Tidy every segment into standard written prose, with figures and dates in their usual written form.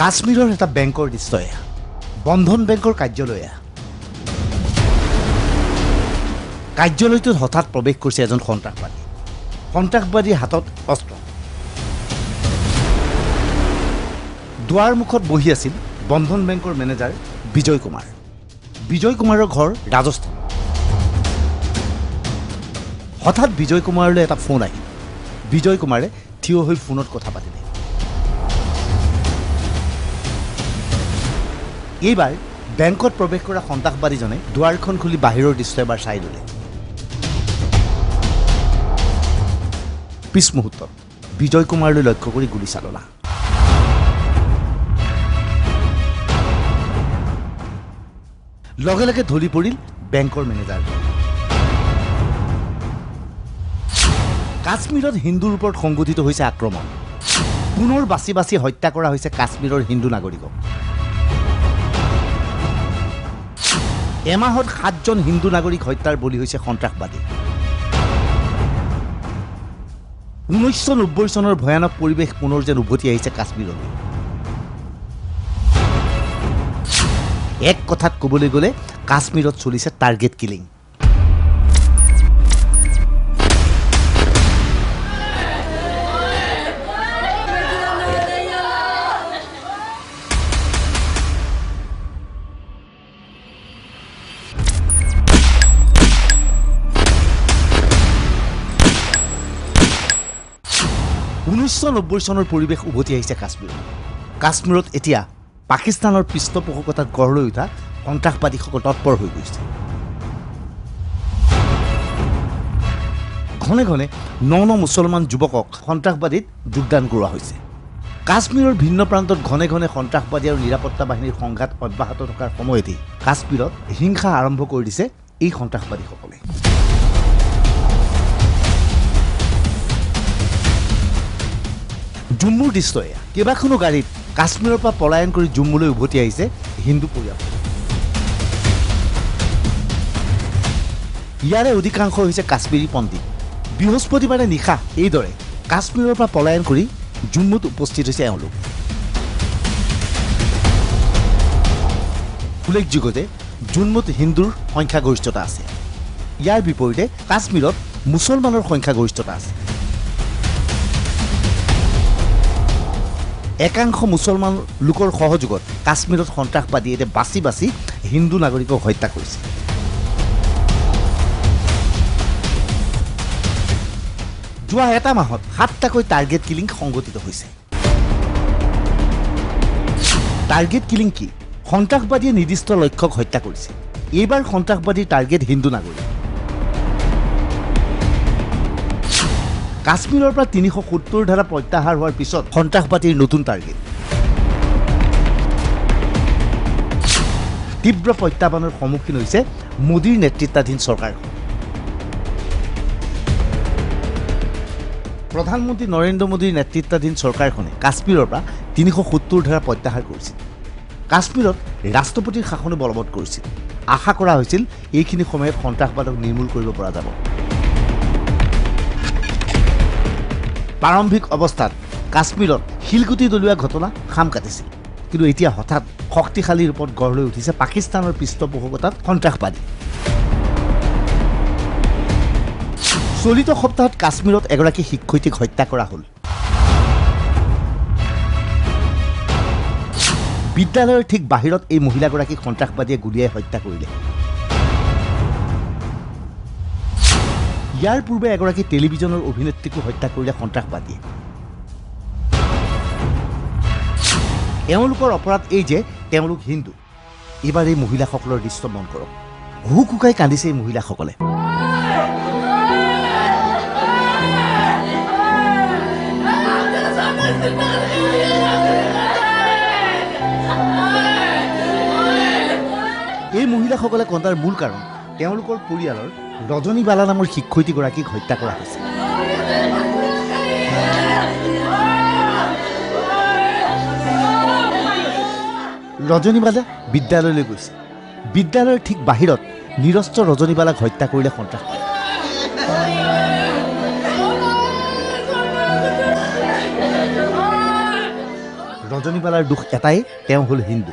কাশ্মীৰৰ এটা বেংকৰ দৃশ্য এয়া বন্ধন বেংকৰ কাৰ্যালয় কাৰ্যালয়টোত হঠাৎ প্ৰৱেশ কৰিছে এজন সন্ত্ৰাসবাদীৰ হাতত অস্ত্ৰ দুৱাৰ মুখত বহি আছিল বন্ধন বেংকৰ মেনেজাৰ বিজয় কুমাৰৰ ঘৰ ৰাজস্থান হঠাৎ বিজয় কুমাৰলৈ এটা ফোন আহিল বিজয় কুমাৰে থিয় হৈ ফোনত কথা পাতিলে এইবাৰ বেংকত প্ৰৱেশ কৰা সন্ত্ৰাসবাদীজনে দুৱাৰখন খুলি বাহিৰৰ দৃশ্য এবাৰ চাই ল'লে পিছ মুহূৰ্তত বিজয় কুমাৰলৈ লক্ষ্য কৰি গুলী চালনা লগে লগে ধৰি পৰিল বেংকৰ মেনেজাৰ কাশ্মীৰত হিন্দুৰ ওপৰত সংঘটিত হৈছে আক্ৰমণ পুনৰ বাছি বাছি হত্যা কৰা হৈছে কাশ্মীৰৰ হিন্দু নাগৰিকক এমাহত 7জন হিন্দু নাগৰিক হত্যাৰ বলি হৈছে সন্ত্ৰাসবাদী 1990 চনৰ ভয়ানক পৰিৱেশ পুনৰ যেন উভতি আহিছে কাশ্মীৰলৈ এক কথাত ক'বলৈ গ'লে কাশ্মীৰত চলিছে টাৰ্গেট কিলিং চনৰ পৰিৱেশ উভতি আহিছে কাশ্মীৰত এতিয়া পাকিস্তানৰ পৃষ্ঠপোষকতাত গঢ় লৈ উঠা সন্ত্ৰাসবাদীসকল তৎপৰ হৈ গৈছে ঘনে ঘনে ন মুছলমান যুৱকক সন্ত্ৰাসবাদীত যোগদান কৰোৱা হৈছে কাশ্মীৰৰ ভিন্ন প্ৰান্তত ঘনে ঘনে সন্ত্ৰাসবাদী আৰু নিৰাপত্তা বাহিনীৰ সংঘাত অব্যাহত থকাৰ সময়তে কাশ্মীৰত হিংসা আৰম্ভ কৰি দিছে এই সন্ত্ৰাসবাদীসকলে জম্মুৰ দৃশ্য এয়া কেইবাখনো গাড়ীত কাশ্মীৰৰ পৰা পলায়ন কৰি জম্মুলৈ উভতি আহিছে হিন্দু পৰিয়াল ইয়াৰে অধিকাংশ হৈছে কাশ্মীৰী পণ্ডিত বৃহস্পতিবাৰে নিশা এইদৰে কাশ্মীৰৰ পৰা পলায়ন কৰি জম্মুত উপস্থিত হৈছে এওঁলোক উল্লেখযোগ্য যে জম্মুত হিন্দুৰ সংখ্যাগৰিষ্ঠতা আছে ইয়াৰ বিপৰীতে কাশ্মীৰত মুছলমানৰ সংখ্যাগৰিষ্ঠতা আছে একাংশ মুছলমান লোকৰ সহযোগত কাশ্মীৰত সন্ত্ৰাসবাদীয়ে বাছি বাছি হিন্দু নাগৰিকক হত্যা কৰিছে যোৱা এটা মাহত 7টাকৈ টাৰ্গেট কিলিং সংঘটিত হৈছে টাৰ্গেট কিলিং কি সন্ত্ৰাসবাদীয়ে নিৰ্দিষ্ট লক্ষ্যক হত্যা কৰিছে এইবাৰ সন্ত্ৰাসবাদীৰ টাৰ্গেট হিন্দু নাগৰিক কাশ্মীৰৰ পৰা 370 ধাৰা প্ৰত্যাহাৰ হোৱাৰ পিছত সন্ত্ৰাসবাদীৰ নতুন টাৰ্গেট তীব্ৰ প্ৰত্যাহ্বানৰ সন্মুখীন হৈছে মোদীৰ নেতৃত্বাধীন চৰকাৰখন প্ৰধানমন্ত্ৰী নৰেন্দ্ৰ মোদীৰ নেতৃত্বাধীন চৰকাৰখনে কাশ্মীৰৰ পৰা 370 ধাৰা প্ৰত্যাহাৰ কৰিছিল কাশ্মীৰত ৰাষ্ট্ৰপতিৰ শাসনো বলবৎ কৰিছিল আশা কৰা হৈছিল এইখিনি সময়ত সন্ত্ৰাসবাদক নিৰ্মূল কৰিব পৰা যাব প্ৰাৰম্ভিক অৱস্থাত কাশ্মীৰত শিলগুটি দলিওৱা ঘটনা খাম কাটিছিল কিন্তু এতিয়া হঠাৎ শক্তিশালী ৰূপত গঢ় লৈ উঠিছে পাকিস্তানৰ পৃষ্ঠপোষকতাত সন্ত্ৰাসবাদী চলিত সপ্তাহত কাশ্মীৰত এগৰাকী শিক্ষয়িত্ৰীক হত্যা কৰা হ'ল বিদ্যালয়ৰ ঠিক বাহিৰত এই মহিলাগৰাকীক সন্ত্ৰাসবাদীয়ে গুলীয়াই হত্যা কৰিলে ইয়াৰ পূৰ্বে এগৰাকী টেলিভিছনৰ অভিনেত্ৰীকো হত্যা কৰিলে সন্ত্ৰাসবাদীয়ে এওঁলোকৰ অপৰাধ এই যে তেওঁলোক হিন্দু এইবাৰ এই মহিলাসকলৰ দৃশ্য মন কৰক হুকুকাই কান্দিছে এই মহিলাসকলে এই মহিলাসকলে কন্দাৰ মূল কাৰণ তেওঁলোকৰ পৰিয়ালৰ ৰজনী বালা নামৰ শিক্ষয়িত্ৰীগৰাকীক হত্যা কৰা হৈছে ৰজনী বালা বিদ্যালয়লৈ গৈছে বিদ্যালয়ৰ ঠিক বাহিৰত নিৰস্ত্ৰ ৰজনী বালাক হত্যা কৰিলে সন্ত্ৰাসবাদী ৰজনীবালাৰ দুখ এটাই, তেওঁ হ'ল হিন্দু।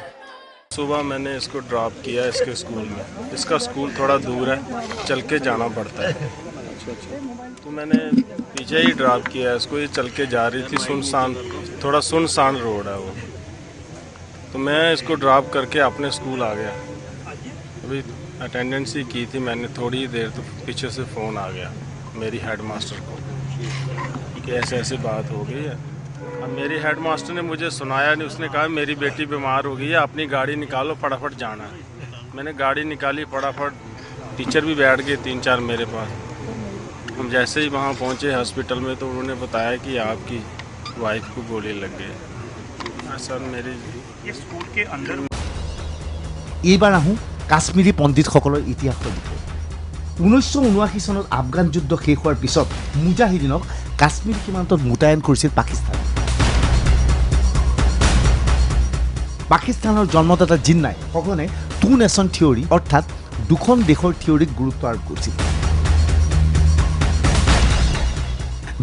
सुबह मैंने इसको ड्रॉप किया इसके स्कूल में। इसका स्कूल थोड़ा दूर है, चल के जाना पड़ता है। तो मैंने पीछे ही ड्रॉप किया इसको। ये चल के जा रही थी, थोड़ा सुनसान रोड है वो। तो मैं इसको ड्रॉप करके अपने स्कूल आ गया। अभी अटेंडेंस ही की थी मैंने थोड़ी ही देर, तो पीछे से फ़ोन आ गया मेरी हेडमास्टर को कि ऐसे ऐसे बात हो गई है। अब मेरी हेडमास्टर ने मुझे सुनाया नहीं, उसने कहा मेरी बेटी बीमार हो गई है, अपनी गाड़ी निकालो, फटाफट जाना है। मैंने गाड़ी निकाली फटाफट, टीचर भी बैठ गए 3-4 मेरे पास। हम जैसे ही वहाँ पहुँचे हॉस्पिटल में, तो उन्होंने बताया कि आपकी वाइफ को गोली लग गई। सर मेरी ये स्कूल के अंदर এইবাৰ আহোঁ কাশ্মীৰী পণ্ডিতসকলৰ ইতিহাসৰ বিষয়ে। 1979 চনত আফগান যুদ্ধ শেষ হোৱাৰ পিছত মুজাহিদিনক কাশ্মীৰ সীমান্তত মোতায়েন কৰিছিল পাকিস্তান। পাকিস্তানৰ জন্মদাতা জিন্নাই সঘনে টু নেশ্যন থিয়ৰী অৰ্থাৎ দুখন দেশৰ থিয়ৰীক গুৰুত্ব আৰোপ কৰিছিল।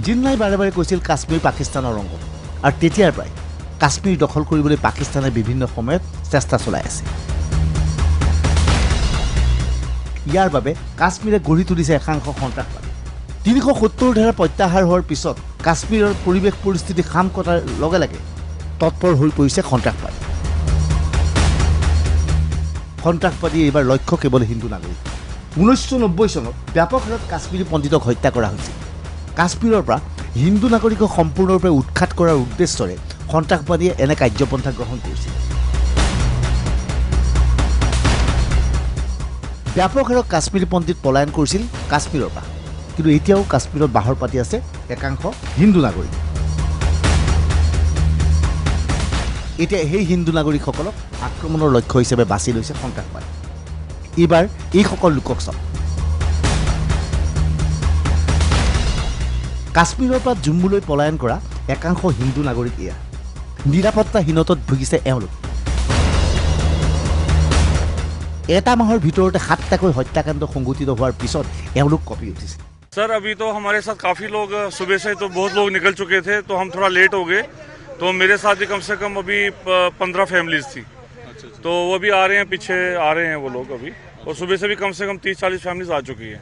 জিন্নাই বাৰে বাৰে কৈছিল কাশ্মীৰ পাকিস্তানৰ অংগ, আৰু তেতিয়াৰ পৰাই কাশ্মীৰ দখল কৰিবলৈ পাকিস্তানে বিভিন্ন সময়ত চেষ্টা চলাই আছে। ইয়াৰ বাবে কাশ্মীৰে গঢ়ি তুলিছে একাংশ সন্ত্ৰাসবাদী। 370 ধাৰা প্ৰত্যাহাৰ হোৱাৰ পিছত কাশ্মীৰৰ পৰিৱেশ পৰিস্থিতি খাম কটাৰ লগে লগে তৎপৰ হৈ পৰিছে সন্ত্ৰাসবাদী। সন্ত্ৰাসবাদী এইবাৰ লক্ষ্য কেৱল হিন্দু নাগৰিক। 1990 চনত ব্যাপক হাৰত কাশ্মীৰী পণ্ডিতক হত্যা কৰা হৈছিল। কাশ্মীৰৰ পৰা হিন্দু নাগৰিকক সম্পূৰ্ণৰূপে উৎখাত কৰাৰ উদ্দেশ্যৰে সন্ত্ৰাসবাদীয়ে এনে কাৰ্যপন্থা গ্ৰহণ কৰিছিল। ব্যাপক হাৰত কাশ্মীৰী পণ্ডিত পলায়ন কৰিছিল কাশ্মীৰৰ পৰা, কিন্তু এতিয়াও কাশ্মীৰত বাহৰ পাতি আছে একাংশ হিন্দু নাগৰিক। এতিয়া সেই হিন্দু নাগৰিকসকলক আক্ৰমণৰ লক্ষ্য হিচাপে বাছি লৈছে সন্ত্ৰাসবাদী। এইবাৰ এইসকল লোকক চাওক। কাশ্মীৰৰ পৰা জম্মুলৈ পলায়ন কৰা একাংশ হিন্দু নাগৰিক এয়া। নিৰাপত্তাহীনতাত ভুগিছে এওঁলোক। এটা মাহৰ ভিতৰতে 7টাকৈ হত্যাকাণ্ড সংঘটিত হোৱাৰ পিছত এওঁলোক কঁপি উঠিছে। सर अभी तो हमारे साथ काफ़ी लोग सुबह से तो बहुत लोग निकल चुके थे, तो हम थोड़ा लेट हो गए। तो मेरे साथ भी कम से कम अभी 15 फैमिलीज थी। तो वो भी आ रहे हैं, पीछे आ रहे हैं वो लोग अभी। और सुबह से भी कम 30-40 फैमिलीज आ चुकी है।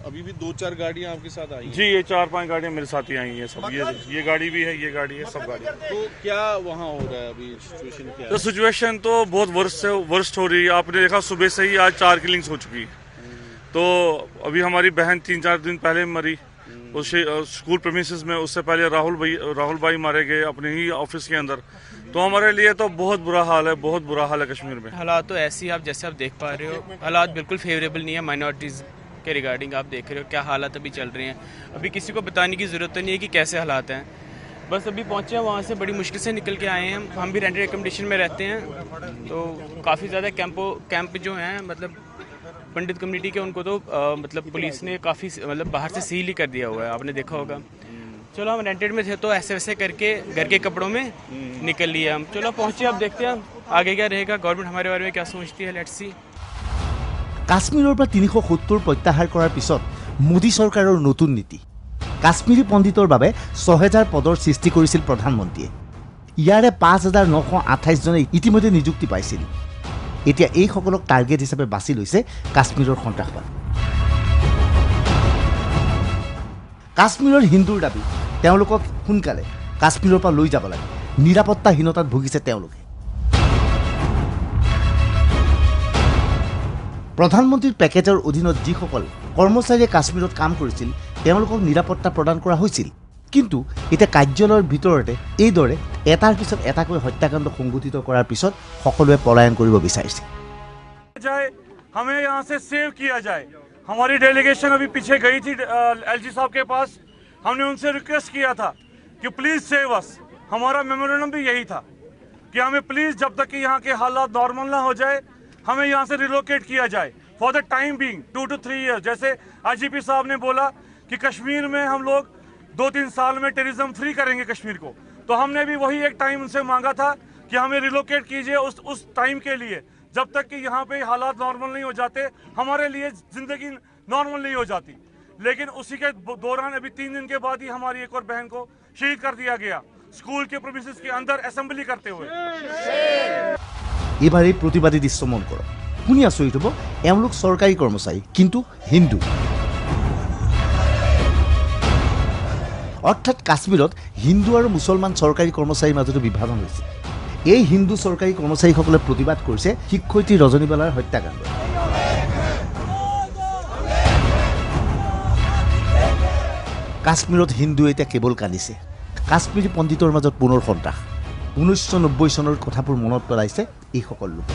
अभी भी 2-4 गाड़ियाँ आपके साथ आई हैं? जी ये 4-5 गाड़ियाँ मेरे साथ ही आई हैं सब। ये गाड़ी भी है, ये गाड़ी है, सब गाड़ी। तो क्या वहाँ हो रहा है अभी, सिचुएशन क्या है? तो सिचुएशन तो बहुत वर्स्ट हो रही है। आपने देखा सुबह से ही आज 4 किलिंग्स हो चुकी है। तो अभी हमारी बहन 3-4 दिन पहले मरी उस स्कूल प्रेमिसेस में। उससे पहले राहुल भाई मारे गए अपने ही ऑफिस के अंदर। तो हमारे लिए तो बहुत बुरा हाल है, बहुत बुरा हाल है कश्मीर में। हालात तो ऐसे ही आप जैसे आप देख पा रहे हो, हालात बिल्कुल फेवरेबल नहीं है। माइनॉरिटीज़ के रिगार्डिंग आप देख रहे हो क्या हालात अभी चल रहे हैं। अभी किसी को बताने की ज़रूरत तो नहीं है कि कैसे हालात हैं। बस अभी पहुँचे हैं वहाँ से, बड़ी मुश्किल से निकल के आए हैं। हम भी रेंटेड एकोमोडेशन में रहते हैं, तो काफ़ी ज़्यादा कैंप जो हैं मतलब पंडित कम्युनिटी के, उनको तो मतलब पुलिस ने काफ़ी मतलब बाहर से सील ही कर दिया हुआ है, आपने देखा होगा। चलो हम रेंटेड में थे तो ऐसे वैसे करके घर के कपड़ों में निकल लिए हम। चलो पहुँचे, अब देखते हैं आगे क्या रहेगा, गवर्नमेंट हमारे बारे में क्या सोचती है, लेट्स सी। কাশ্মীৰৰ পৰা 370 প্ৰত্যাহাৰ কৰাৰ পিছত মোদী চৰকাৰৰ নতুন নীতি। কাশ্মীৰী পণ্ডিতৰ বাবে 6000 পদৰ সৃষ্টি কৰিছিল প্ৰধানমন্ত্ৰীয়ে। ইয়াৰে 5928 জনে ইতিমধ্যে নিযুক্তি পাইছিল। এতিয়া এইসকলক টাৰ্গেট হিচাপে বাছি লৈছে কাশ্মীৰৰ সন্ত্ৰাসবাদ। কাশ্মীৰৰ হিন্দুৰ দাবী তেওঁলোকক সোনকালে কাশ্মীৰৰ পৰা লৈ যাব লাগে। নিৰাপত্তাহীনতাত ভুগিছে তেওঁলোকে। প্ৰধানমন্ত্ৰীৰ পেকেজৰ অধীনত যিসকল কৰ্মচাৰীয়ে কাশ্মীৰত কাম কৰিছিল তেওঁলোকক নিৰাপত্তা প্ৰদান কৰা হৈছিল, কিন্তু এতিয়া কাৰ্যালয়ৰ ভিতৰতে এইদৰে এটাৰ পিছত এটাকৈ হত্যাকাণ্ড সংঘটিত কৰাৰ পিছত সকলোৱে পলায়ন কৰিব বিচাৰিছে। हमें यहाँ से सेव किया जाए। हमारी डेलीगेशन अभी पीछे गई थी एलजी साहब के पास। हमने उनसे रिक्वेस्ट किया था कि प्लीज़ सेव अस। हमारा मेमोरेंडम भी यही था कि हमें प्लीज़ जब तक कि यहाँ के हालात नॉर्मल ना हो जाए हमें यहाँ से रिलोकेट किया जाए for the time being 2 to 3 years। जैसे आईजीपी साहब ने बोला कि कश्मीर में हम लोग 2-3 साल में टेररिज्म फ्री करेंगे कश्मीर को, तो हमने भी वही एक टाइम उनसे मांगा था कि हमें रिलोकेट कीजिए उस टाइम के लिए, जब तक कि यहाँ पे हालात नॉर्मल नहीं हो जाते, हमारे लिए ज़िंदगी नॉर्मल नहीं हो जाती। लेकिन उसी के दौरान अभी 3 दिन के बाद ही हमारी एक और बहन को शहीद कर दिया गया। स्कूल के प्रीमिसेस के अंदर असेंबली करते हुए। এইবাৰ এই প্ৰতিবাদী দৃশ্য মন কৰক। শুনি আচৰিত হ'ব, এওঁলোক চৰকাৰী কৰ্মচাৰী কিন্তু হিন্দু। অৰ্থাৎ কাশ্মীৰত হিন্দু আৰু মুছলমান চৰকাৰী কৰ্মচাৰীৰ মাজতো বিভাজন হৈছে। এই হিন্দু চৰকাৰী কৰ্মচাৰীসকলে প্ৰতিবাদ কৰিছে শিক্ষয়িত্ৰী ৰজনীবালাৰ হত্যাকাণ্ড। কাশ্মীৰত হিন্দু এতিয়া কেৱল কান্দিছে। কাশ্মীৰী পণ্ডিতৰ মাজত পুনৰ সন্ত্ৰাস। 1990 চনৰ কথাবোৰ মনত পেলাইছে এইসকল লোকে।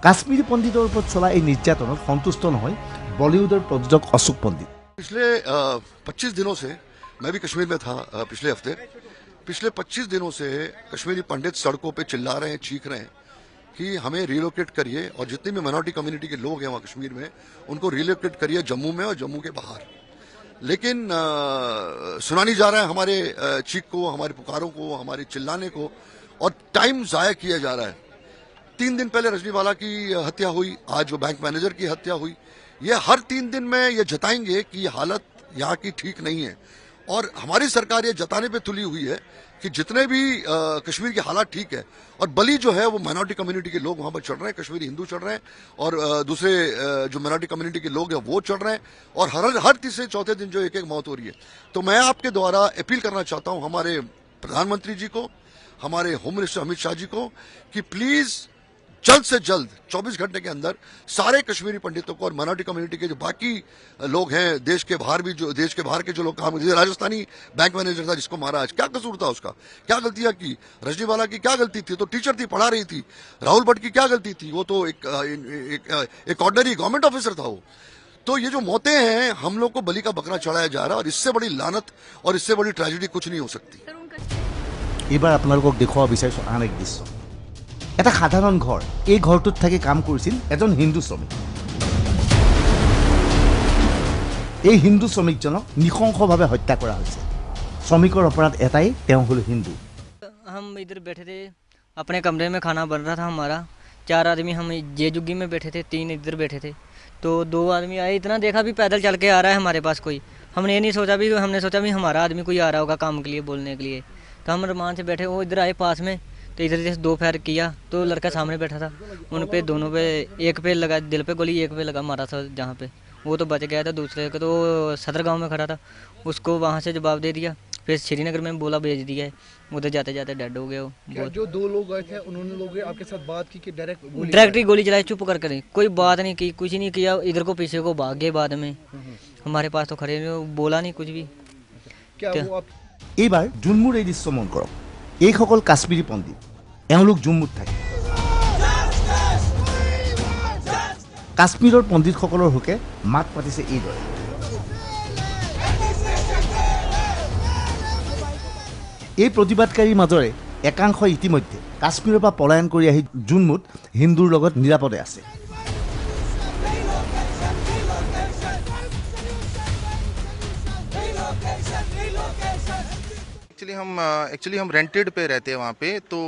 কাশ্মীৰী পণ্ডিতৰ ওপৰত চলা এই নিৰ্যাতনত সন্তুষ্ট নহয় বলিউডৰ প্ৰযোজক অশোক পণ্ডিত। पिछले 25 दिनों से मैं भी कश्मीर में था पिछले हफ्ते। पिछले 25 दिनों से कश्मीरी पंडित सड़कों पे चिल्ला रहे हैं, चीख रहे हैं कि हमें रिलोकेट करिए और जितनी भी माइनॉरिटी कम्युनिटी के लोग हैं वहाँ कश्मीर में उनको रिलोकेट करिए जम्मू में और जम्मू के बाहर। लेकिन सुना नहीं जा रहा है हमारे चीख को, हमारे पुकारों को, हमारे चिल्लाने को, और टाइम ज़ाया किया जा रहा है। 3 दिन पहले रजनीवाला की हत्या हुई, आज वो बैंक मैनेजर की हत्या हुई। ये हर 3 दिन में ये जताएंगे कि ये हालत यहाँ की ठीक नहीं है, और हमारी सरकार ये जताने पे तुली हुई है कि जितने भी कश्मीर की हालात ठीक है, और बलि जो है वो माइनॉरिटी कम्युनिटी के लोग वहाँ पर चढ़ रहे हैं, कश्मीरी हिंदू चढ़ रहे हैं, और दूसरे जो माइनॉरिटी कम्युनिटी के लोग हैं वो चढ़ रहे हैं, और हर तीसरे चौथे दिन जो एक मौत हो रही है। तो मैं आपके द्वारा अपील करना चाहता हूँ हमारे प्रधानमंत्री जी को, हमारे होम मिनिस्टर अमित शाह जी को, कि प्लीज जल्द से जल्द 24 घंटे के अंदर सारे कश्मीरी पंडितों को और माइनॉरिटी कम्युनिटी के जो बाकी लोग हैं, देश के बाहर के जो लोग काम, जैसे राजस्थानी बैंक मैनेजर था जिसको मारा, आज क्या कसूर था उसका, क्या गलतियां की, रजनीवाला की क्या गलती थी, तो टीचर थी, पढ़ा रही थी। राहुल भट्ट की क्या गलती थी, वो तो एक ऑर्डिनरी गवर्नमेंट ऑफिसर था वो। तो ये जो मौतें हैं, हम लोग को बलि का बकरा चढ़ाया जा रहा है, और इससे बड़ी लानत और इससे बड़ी ट्रेजेडी कुछ नहीं हो सकती। এইবাৰ আপোনালোকক দেখুৱাব বিচাৰিছোঁ আন এক দৃশ্য। এটা সাধাৰণ ঘৰ, এই ঘৰটোত থাকি কাম কৰিছিল এজন হিন্দু শ্ৰমিক। এই হিন্দু শ্ৰমিকজনক নৃশংসভাৱে হত্যা কৰা হৈছে। শ্ৰমিকৰ অপৰাধ এটাই, তেওঁ হ'ল হিন্দু। हम इधर बैठे थे, अपने कमरे में खाना बन रहा था हमारा। 4 आदमी हम जे जुग्गी में बैठे थे, 3 इधर बैठे थे। तो 2 आदमी आए, इतना देखा भी पैदल चल के आ रहा है हमारे पास कोई। हमने ये नहीं सोचा भी, हमने सोचा भी हमारा आदमी कोई आ रहा होगा काम के लिए, बोलने के लिए। तो हम रमान से बैठे, वो इधर आए पास में, तो इधर से 2 फायर किया। तो लड़का सामने बैठा था, उन पे दोनों पे, एक पे लगा दिल पे गोली, एक पे लगा मारा था जहाँ पे। वो तो बच गया था, दूसरे को तो सदर गांव में खड़ा था, उसको वहाँ से जवाब दे दिया। फिर श्रीनगर में बोला भेज दिया है, उधर जाते जाते डेड हो गया वो। जो 2 लोग आए थे उन्होंने आपके साथ बात की कि डायरेक्ट ही गोली चलाई, चुप कर कर, कोई बात नहीं की, कुछ नहीं किया। इधर को पीछे को भाग गए बाद में। हमारे पास तो खड़े नहीं, बोला नहीं कुछ भी। क्या वो आप এইবাৰ জুনমুৰ এই দৃশ্য মন কৰক। এইসকল কাশ্মীৰী পণ্ডিত, এওঁলোক জুম্মুত থাকে। কাশ্মীৰৰ পণ্ডিতসকলৰ হকে মাত পাতিছে এইদৰে। এই প্ৰতিবাদকাৰীৰ মাজৰে একাংশ ইতিমধ্যে কাশ্মীৰৰ পৰা পলায়ন কৰি আহি জুনমুত হিন্দুৰ লগত নিৰাপদে আছে। एक्चुअली हम रेंटेड पे रहते हैं वहाँ पे। तो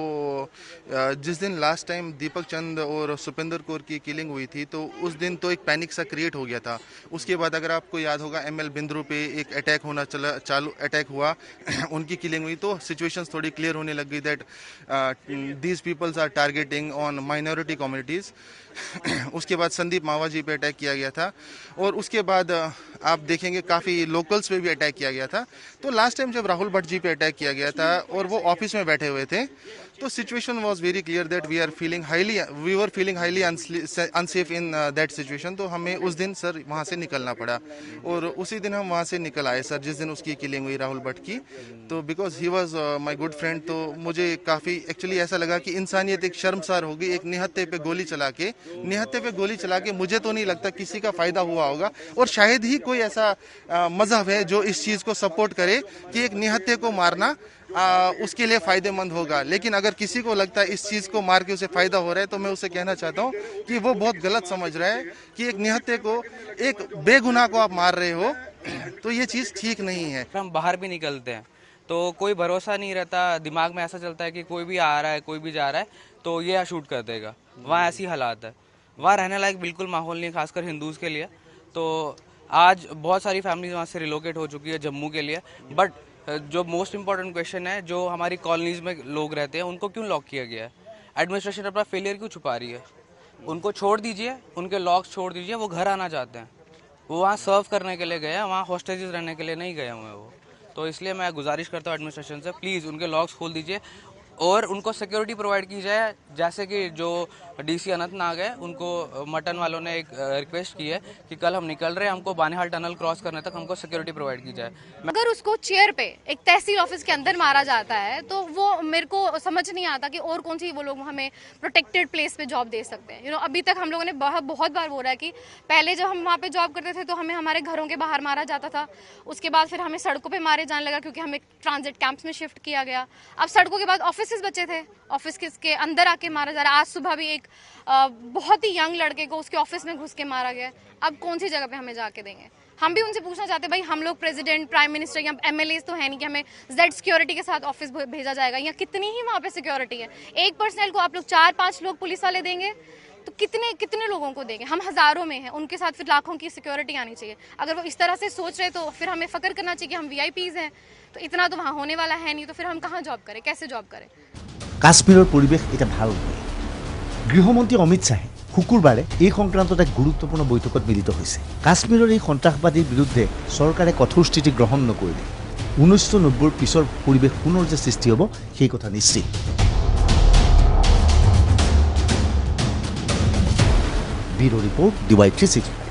जिस दिन लास्ट टाइम दीपक चंद और सुपिंदर कौर की किलिंग हुई थी, तो उस दिन तो एक पैनिक सा क्रिएट हो गया था। उसके बाद अगर आपको याद होगा ML बिंद्रू पे एक अटैक हुआ उनकी किलिंग हुई, तो सिचुएशंस थोड़ी क्लियर होने लग गई that these peoples are targeting on minority communities. उसके बाद संदीप मावा जी पे अटैक किया गया था, और उसके बाद आप देखेंगे काफ़ी लोकल्स पे भी अटैक किया गया था। तो लास्ट टाइम जब राहुल भट्ट जी पे अटैक किया गया था और वो ऑफिस में बैठे हुए थे, तो situation was very clear that we were feeling highly unsafe in that situation. तो हमें उस दिन सर वहाँ से निकलना पड़ा, और उसी दिन हम वहाँ से निकल आए सर, जिस दिन उसकी किलिंग हुई राहुल भट्ट की। तो because he was my good friend, तो मुझे काफ़ी एक्चुअली ऐसा लगा कि इंसानियत एक शर्मसार होगी। एक निहत्थे पे गोली चला के मुझे तो नहीं लगता किसी का फ़ायदा हुआ होगा, और शायद ही कोई ऐसा मज़हब है जो इस चीज़ को सपोर्ट करे कि एक निहत्थे को मारना उसके लिए फ़ायदेमंद होगा। लेकिन अगर किसी को लगता है इस चीज़ को मार के उसे फ़ायदा हो रहा है, तो मैं उसे कहना चाहता हूँ कि वो बहुत गलत समझ रहा है कि एक निहत्थे को, एक बेगुनाह को आप मार रहे हो, तो ये चीज़ ठीक नहीं है। हम बाहर भी निकलते हैं तो कोई भरोसा नहीं रहता, दिमाग में ऐसा चलता है कि कोई भी आ रहा है, कोई भी जा रहा है तो ये शूट कर देगा। वहाँ ऐसी हालात है, वहाँ रहने लायक बिल्कुल माहौल नहीं, खासकर हिंदूज़ के लिए। तो आज बहुत सारी फैमिलीज वहाँ से रिलोकेट हो चुकी है जम्मू के लिए, बट जो मोस्ट इंपॉर्टेंट क्वेश्चन है, जो हमारी कॉलोनीज में लोग रहते हैं उनको क्यों लॉक किया गया है? एडमिनिस्ट्रेशन अपना फेलियर क्यों छुपा रही है? उनको छोड़ दीजिए, उनके लॉक्स छोड़ दीजिए, वो घर आना चाहते हैं, वो वहाँ सर्व करने के लिए गए हैं, वहाँ हॉस्टेजेस रहने के लिए नहीं गए हुए हैं वो। तो इसलिए मैं गुजारिश करता हूँ एडमिनिस्ट्रेशन से, प्लीज़ उनके लॉक्स खोल दीजिए और उनको सिक्योरिटी प्रोवाइड की जाए। जैसे कि जो डीसी अनंतनाग है, उनको मटन वालों ने एक रिक्वेस्ट की है कि कल हम निकल रहे हैं, हमको बानेहाल टनल क्रॉस करने तक हमको सिक्योरिटी प्रोवाइड की जाए। अगर उसको चेयर पे एक तहसील ऑफिस के अंदर मारा जाता है तो वो मेरे को समझ नहीं आता कि और कौन सी वो लोग हमें प्रोटेक्टेड प्लेस पे जॉब दे सकते हैं। अभी तक हम लोगों ने बहुत बार बोला है कि पहले जब हम वहाँ पे जॉब करते थे तो हमें हमारे घरों के बाहर मारा जाता था, उसके बाद फिर हमें सड़कों पे मारे जाने लगा क्योंकि हमें ट्रांजिट कैंप्स में शिफ्ट किया गया। अब सड़कों के बाद ऑफिस बचे थे, ऑफिस के अंदर आके मारा जा रहा है। आज सुबह भी एक बहुत ही यंग लड़के को उसके ऑफिस में घुस के मारा गया। अब कौन सी जगह पे हमें जाके देंगे? हम भी उनसे पूछना चाहते हैं, भाई हम लोग प्रेसिडेंट, प्राइम मिनिस्टर या एमएलएज तो है नहीं कि हमें जेड सिक्योरिटी के साथ ऑफिस भेजा जाएगा, या कितनी ही वहाँ पे सिक्योरिटी है। एक पर्सनल को आप लोग 4-5 लोग पुलिस वाले देंगे तो कितने लोगों को देंगे? हम हज़ारों में हैं, उनके साथ फिर लाखों की सिक्योरिटी आनी चाहिए। अगर वो इस तरह से सोच रहे तो फिर हमें फ़ख्र करना चाहिए कि हम VIPs हैं। तो इतना तो वहाँ होने वाला है नहीं, तो फिर हम कहाँ जॉब करें, कैसे जॉब करें? কাশ্মীৰৰ পৰিৱেশ এতিয়া ভাল নহয়। গৃহমন্ত্ৰী অমিত শ্বাহে শুকুৰবাৰে এই সংক্ৰান্তত এক গুৰুত্বপূৰ্ণ বৈঠকত মিলিত হৈছে। কাশ্মীৰৰ এই সন্ত্ৰাসবাদীৰ বিৰুদ্ধে চৰকাৰে কঠোৰ স্থিতি গ্ৰহণ নকৰিলে 1990ৰ পিছৰ পৰিৱেশ পুনৰ যে সৃষ্টি হ'ব সেই কথা নিশ্চিত। Bureau report DY364।